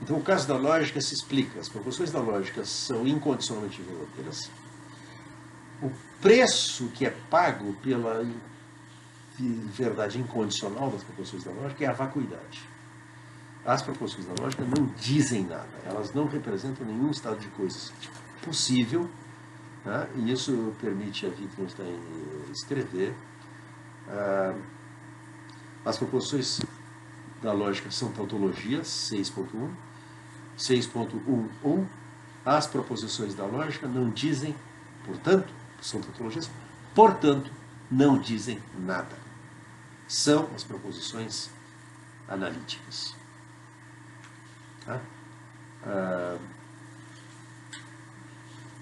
Então, o caso da lógica se explica. As proposições da lógica são incondicionalmente verdadeiras. O preço que é pago pela verdade incondicional das proposições da lógica é a vacuidade. As proposições da lógica não dizem nada, elas não representam nenhum estado de coisas possível, né? E isso permite a Wittgenstein escrever. As proposições da lógica são tautologias, 6.1, 6.1.1. As proposições da lógica não dizem, portanto, são tautologias, portanto, não dizem nada. São as proposições analíticas. Tá?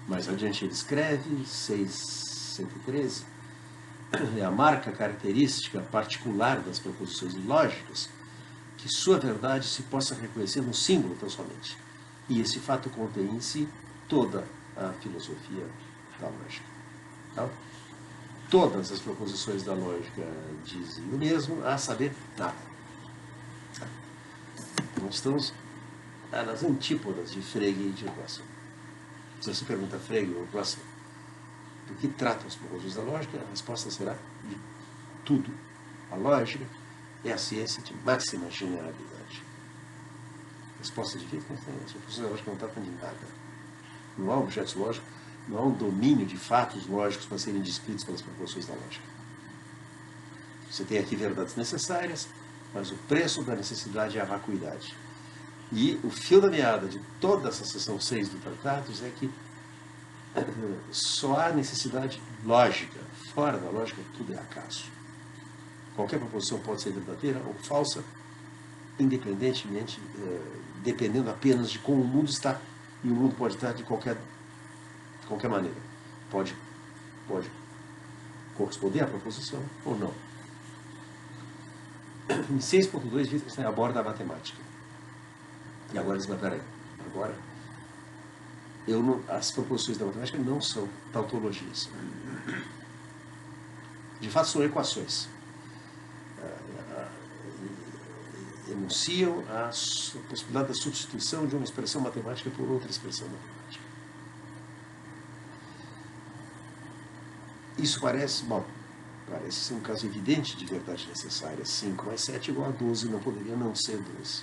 Mais adiante ele escreve, 6 113, é a marca característica particular das proposições lógicas que sua verdade se possa reconhecer no símbolo tão somente. E esse fato contém em si toda a filosofia da lógica. Então, todas as proposições da lógica dizem o mesmo, a saber, nada. Nós estamos nas antípodas de Frege e de Russell. Se você pergunta a Frege ou Russell do que tratam as proposições da lógica, a resposta será de tudo. A lógica é a ciência de máxima generalidade. A resposta de Wittgenstein é: as proposições da lógica não tratam de nada. Não há objetos lógicos, não há um domínio de fatos lógicos para serem descritos pelas proposições da lógica. Você tem aqui verdades necessárias, mas o preço da necessidade é a vacuidade. E o fio da meada de toda essa seção 6 do Tratados é que só há necessidade lógica. Fora da lógica, tudo é acaso. Qualquer proposição pode ser verdadeira ou falsa, independentemente, dependendo apenas de como o mundo está. E o mundo pode estar de qualquer maneira. Pode corresponder à proposição ou não. Em 6.2, Wittgenstein aborda a matemática. E agora diz: mas peraí, agora as proposições da matemática não são tautologias. De fato, são equações. Enunciam a possibilidade da substituição de uma expressão matemática por outra expressão matemática. Isso parece ser um caso evidente de verdade necessária. 5 mais 7 igual a 12, não poderia não ser 12.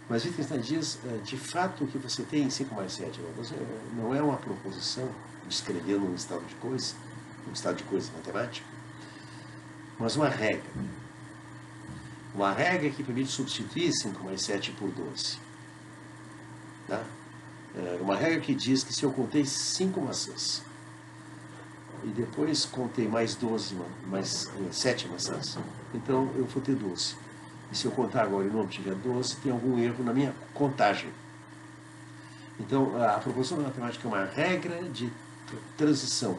Mas Wittgenstein diz, de fato, o que você tem em 5 mais 7 igual a 12 não é uma proposição descrevendo um estado de coisa matemático, mas uma regra. Uma regra que permite substituir 5 mais 7 por 12. Tá? Uma regra que diz que se eu contei 5 maçãs e depois contei mais 7 maçãs, então eu vou ter 12. E se eu contar agora e não tiver 12, tem algum erro na minha contagem. Então, a proposição da matemática é uma regra de transição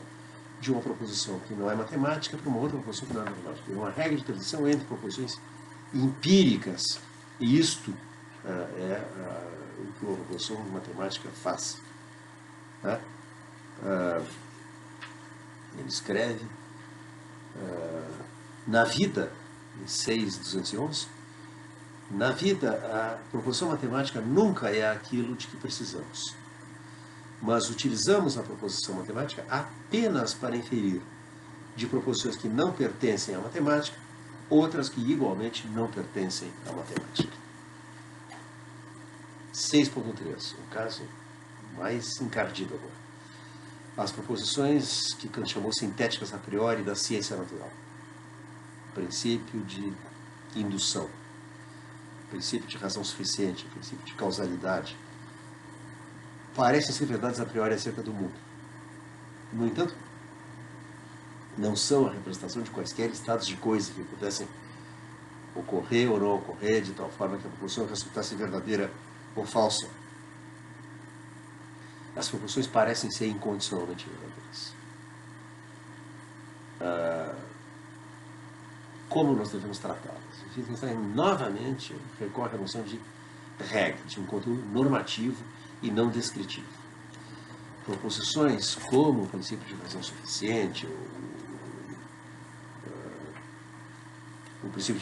de uma proposição que não é matemática para uma outra proposição que não é matemática. É uma regra de transição entre proposições empíricas. E isto o que a proposição matemática faz. Tá? Ele escreve na vida, em 6.211, na vida a proposição matemática nunca é aquilo de que precisamos. Mas utilizamos a proposição matemática apenas para inferir de proposições que não pertencem à matemática, outras que igualmente não pertencem à matemática. 6.3, um caso mais encardido agora. As proposições que Kant chamou sintéticas a priori da ciência natural. Princípio de indução, princípio de razão suficiente, princípio de causalidade, parecem ser verdades a priori acerca do mundo. No entanto, não são a representação de quaisquer estados de coisas que pudessem ocorrer ou não ocorrer de tal forma que a proposição resultasse verdadeira ou falsa. As proposições parecem ser incondicionalmente verdadeiras. Como nós devemos tratá-las? Wittgenstein novamente recorre à noção de regra, de um conteúdo normativo e não descritivo. Proposições como o princípio de razão suficiente, o princípio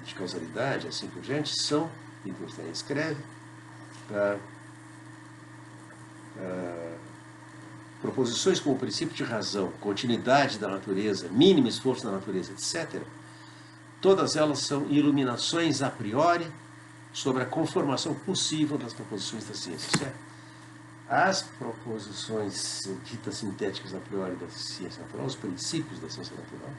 de causalidade, assim por diante, são, Wittgenstein escreve, proposições como o princípio de razão, continuidade da natureza, mínimo esforço da natureza, etc., todas elas são iluminações a priori sobre a conformação possível das proposições da ciência. Certo? As proposições ditas sintéticas a priori da ciência natural, os princípios da ciência natural,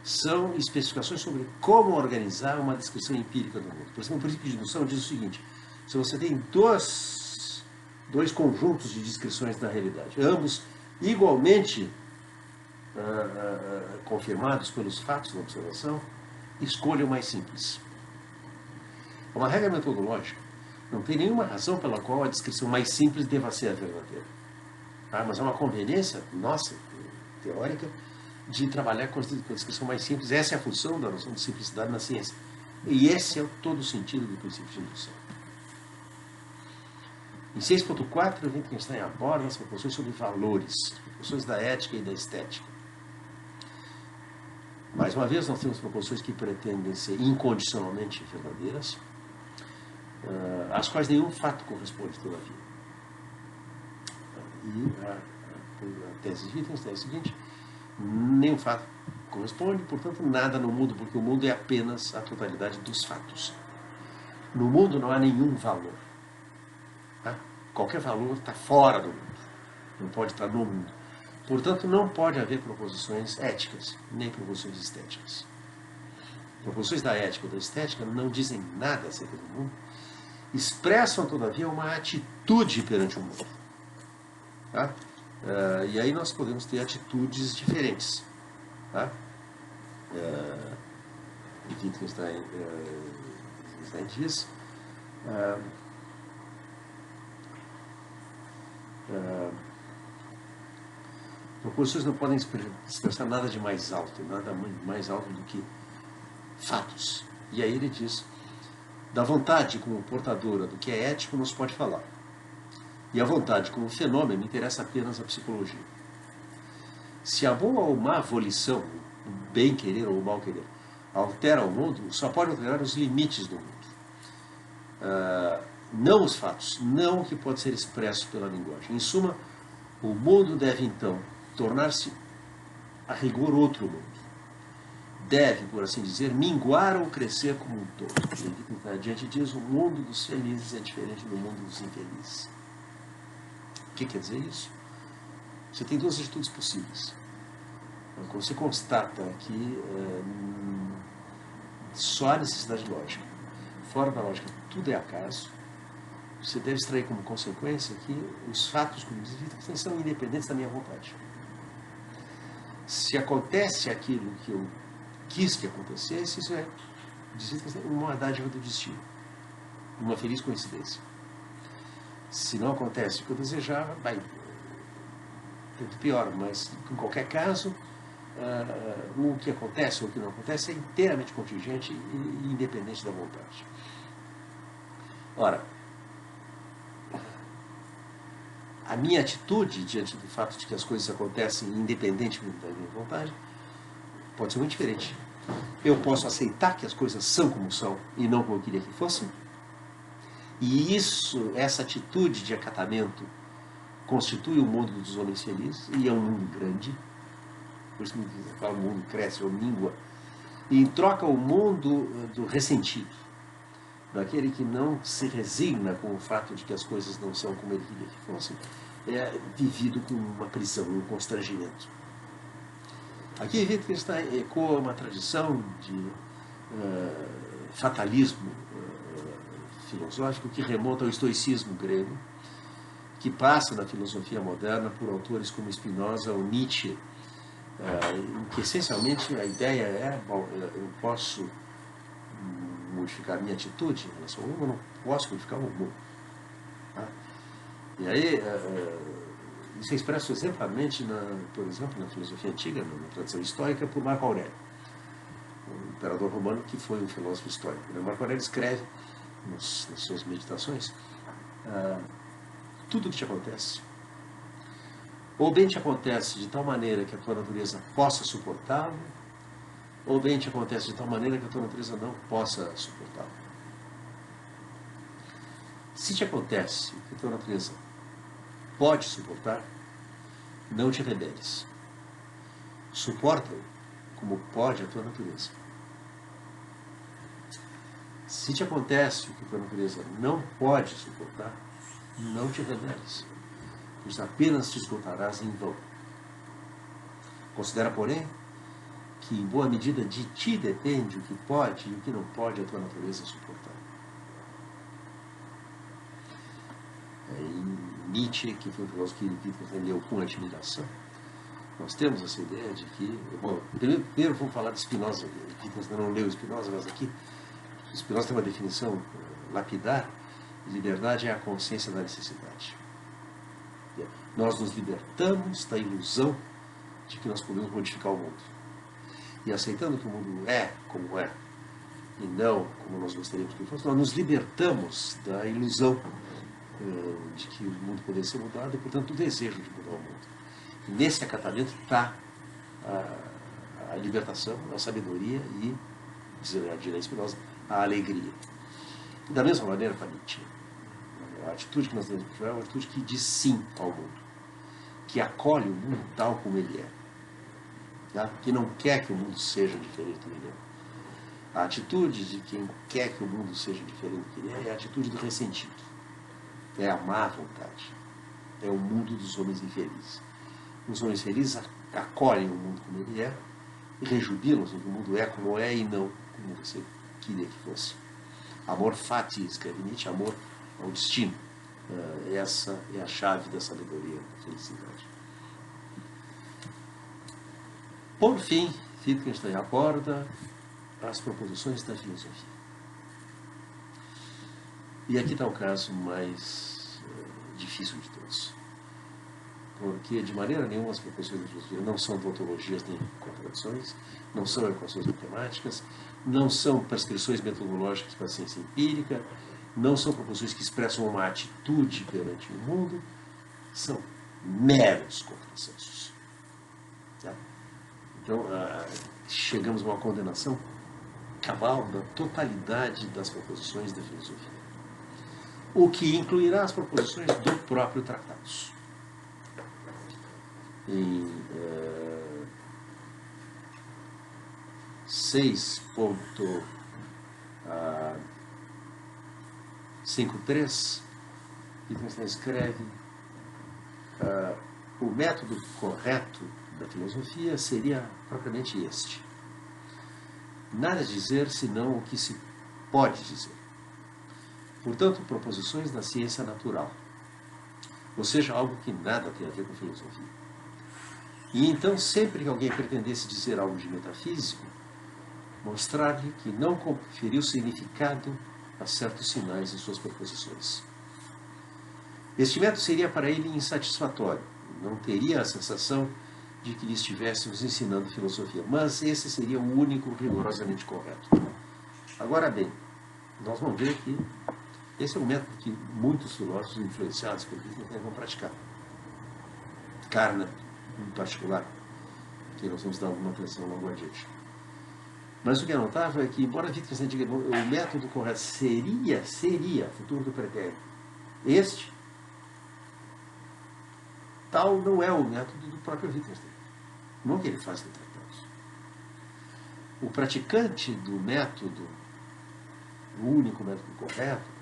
são especificações sobre como organizar uma descrição empírica do mundo. Por exemplo, o princípio de indução diz o seguinte: se você tem dois conjuntos de descrições da realidade, ambos igualmente confirmados pelos fatos da observação, escolha o mais simples. Uma regra metodológica não tem nenhuma razão pela qual a descrição mais simples deva ser a verdadeira. Mas há uma conveniência nossa, teórica, de trabalhar com a descrição mais simples. Essa é a função da noção de simplicidade na ciência. E esse é todo o sentido do princípio de indução. Em 6.4, Wittgenstein aborda as proposições sobre valores, as proposições da ética e da estética. Mais uma vez, nós temos proposições que pretendem ser incondicionalmente verdadeiras, às quais nenhum fato corresponde todavia. E a tese de Wittgenstein é a seguinte: nenhum fato corresponde, portanto nada no mundo, porque o mundo é apenas a totalidade dos fatos. No mundo não há nenhum valor. Qualquer valor está fora do mundo, não pode estar no mundo. Portanto, não pode haver proposições éticas, nem proposições estéticas. Proposições da ética ou da estética não dizem nada acerca do mundo, expressam, todavia, uma atitude perante o mundo. E aí nós podemos ter atitudes diferentes. Wittgenstein diz... proposições não podem expressar nada de mais alto, nada mais alto do que fatos. E aí ele diz: da vontade como portadora do que é ético não se pode falar. E a vontade como fenômeno interessa apenas a psicologia. Se a boa ou má volição, o bem querer ou o mal querer, altera o mundo, só pode alterar os limites do mundo. Não os fatos, não o que pode ser expresso pela linguagem. Em suma, o mundo deve então tornar-se a rigor outro mundo. Deve, por assim dizer, minguar ou crescer como um todo. E adiante diz: o mundo dos felizes é diferente do mundo dos infelizes. O que quer dizer isso? Você tem duas atitudes possíveis. Quando você constata que só há necessidade lógica, fora da lógica tudo é acaso, você deve extrair como consequência que os fatos, como diz Wittgenstein, são independentes da minha vontade. Se acontece aquilo que eu quis que acontecesse, isso é, diz Wittgenstein, uma dádiva do destino, uma feliz coincidência. Se não acontece o que eu desejava, vai muito pior, mas em qualquer caso, o que acontece ou o que não acontece é inteiramente contingente e independente da vontade. Ora, a minha atitude diante do fato de que as coisas acontecem independentemente da minha vontade pode ser muito diferente. Eu posso aceitar que as coisas são como são e não como eu queria que fossem. E essa atitude de acatamento constitui o mundo dos homens felizes, e é um mundo grande. Por isso que eu falo, o mundo cresce ou mingua. E em troca o mundo do ressentido, daquele que não se resigna com o fato de que as coisas não são como ele queria que fossem, é vivido com uma prisão, um constrangimento. Aqui Wittgenstein ecoa uma tradição de fatalismo filosófico que remonta ao estoicismo grego, que passa na filosofia moderna por autores como Spinoza ou Nietzsche, em que essencialmente a ideia é: bom, eu posso modificar minha atitude em relação ao mundo, eu não posso modificar o mundo. E aí, isso é expresso exemplarmente, por exemplo, na filosofia antiga, na tradição estoica, por Marco Aurélio, o imperador romano que foi um filósofo estoico. Marco Aurélio escreve nas suas meditações: tudo o que te acontece, ou bem te acontece de tal maneira que a tua natureza possa suportá-lo, ou bem te acontece de tal maneira que a tua natureza não possa suportá-lo. Se te acontece que a tua natureza pode suportar, não te rebeles. Suporta-o como pode a tua natureza. Se te acontece o que a tua natureza não pode suportar, não te rebeles, pois apenas te esgotarás em vão. Considera, porém, que em boa medida de ti depende o que pode e o que não pode a tua natureza suportar. Em Nietzsche, que foi um filósofo que Wittgenstein leu com admiração, nós temos essa ideia de que... Bom, primeiro vamos falar de Spinoza. Wittgenstein não leu Spinoza, mas aqui Spinoza tem uma definição lapidar: liberdade é a consciência da necessidade. Nós nos libertamos da ilusão de que nós podemos modificar o mundo. E aceitando que o mundo é como é, e não como nós gostaríamos que fosse, nós nos libertamos da ilusão de que o mundo poderia ser mudado e, portanto, do desejo de mudar o mundo. E nesse acatamento está a libertação, a sabedoria e, dirá Spinoza, a alegria. E da mesma maneira para Nietzsche, a atitude que nós temos que é uma atitude que diz sim ao mundo, que acolhe o mundo tal como ele é, tá? Que não quer que o mundo seja diferente do que ele é. A atitude de quem quer que o mundo seja diferente do que ele é a atitude do ressentido, é a má vontade, é o mundo dos homens infelizes. Os homens felizes acolhem o mundo como ele é e rejubilam-se que o mundo é como é e não como você queria que fosse. Amor fati, escreve Nietzsche, amor ao destino. Essa é a chave da sabedoria, da felicidade. Por fim, Wittgenstein aborda as proposições da filosofia. E aqui está o caso mais difícil de todos. Porque, de maneira nenhuma, as proposições da filosofia não são tautologias nem contradições, não são equações matemáticas, não são prescrições metodológicas para a ciência empírica, não são proposições que expressam uma atitude perante o mundo, são meros contrassensos. Tá? Então, chegamos a uma condenação cabal da totalidade das proposições da filosofia, o que incluirá as proposições do próprio Tratados. Em 6.53, Wittgenstein escreve: o método correto da filosofia seria propriamente este: nada dizer senão o que se pode dizer. Portanto, proposições da ciência natural, ou seja, algo que nada tem a ver com filosofia. E então, sempre que alguém pretendesse dizer algo de metafísico, mostrar-lhe que não conferiu significado a certos sinais em suas proposições. Este método seria para ele insatisfatório, não teria a sensação de que lhe estivéssemos ensinando filosofia, mas esse seria o único rigorosamente correto. Agora bem, nós vamos ver que esse é um método que muitos filósofos influenciados por Wittgenstein vão praticar. Carnap, em particular, que nós vamos dar alguma atenção logo adiante. Mas o que é notável é que, embora Wittgenstein diga o método correto seria, futuro do pretérito, este, tal não é o método do próprio Wittgenstein. Não é o que ele faz no Tratados. O praticante do método, o único método correto,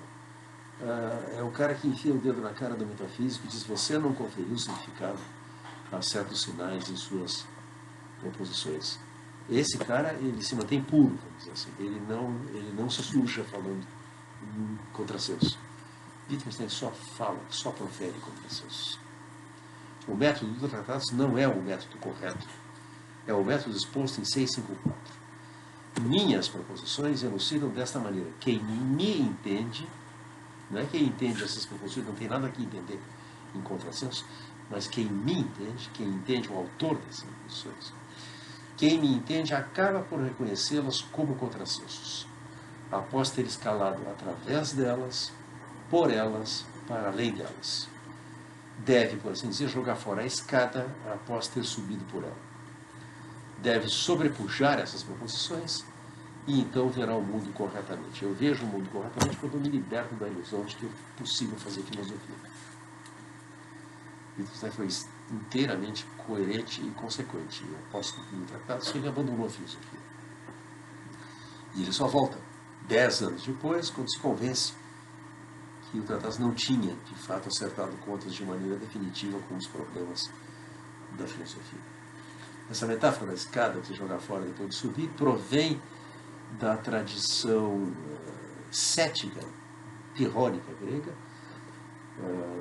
é o cara que enfia o dedo na cara do metafísico e diz: você não conferiu significado a certos sinais em suas proposições. Esse cara, ele se mantém puro, vamos dizer assim. Ele não se suja falando em contrassenso. Wittgenstein só fala, só profere contrassensos. O método dos tratados não é o método correto. É o método exposto em 654. Minhas proposições elucidam desta maneira: quem me entende, não é quem entende essas proposições, não tem nada que entender em contrassenso, mas quem me entende, quem entende o autor dessas proposições, quem me entende acaba por reconhecê-las como contrassensos, após ter escalado através delas, por elas, para além delas. Deve, por assim dizer, jogar fora a escada após ter subido por ela. Deve sobrepujar essas proposições e então verá o mundo corretamente. Eu vejo o mundo corretamente quando eu me liberto da ilusão de que é possível fazer filosofia. Wittgenstein foi inteiramente coerente e consequente. E após concluir o tratado, ele abandonou a filosofia. E ele só volta 10 anos depois, quando se convence que o tratado não tinha, de fato, acertado contas de maneira definitiva com os problemas da filosofia. Essa metáfora da escada, de jogar fora depois de subir, provém da tradição cética, pirrônica grega.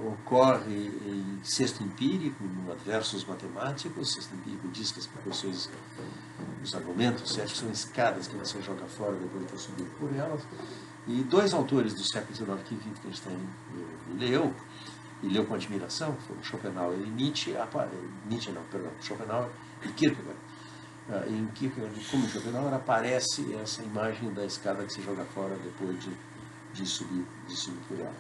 Ocorre em Sexto Empírico, no Adversos Matemáticos. Sexto Empírico diz que as proposições, os argumentos céticos são escadas que você joga fora depois de ter subido por elas. E dois autores do século XIX que Wittgenstein leu e leu com admiração, foram Schopenhauer e Nietzsche, Schopenhauer e Kierkegaard. Em Kierkegaard, como em Schopenhauer, aparece essa imagem da escada que se joga fora depois de subir por ela.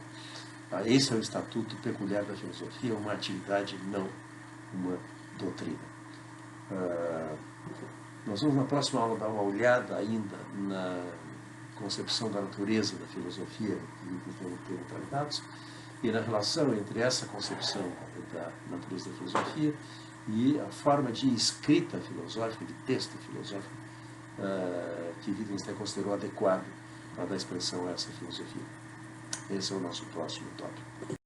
Esse é o estatuto peculiar da filosofia, uma atividade, não uma doutrina. Nós vamos na próxima aula dar uma olhada ainda na concepção da natureza da filosofia que temos tratados e na relação entre essa concepção da natureza da filosofia e a forma de escrita filosófica, de texto filosófico, que Wittgenstein considerou adequado para dar expressão a essa filosofia. Esse é o nosso próximo tópico.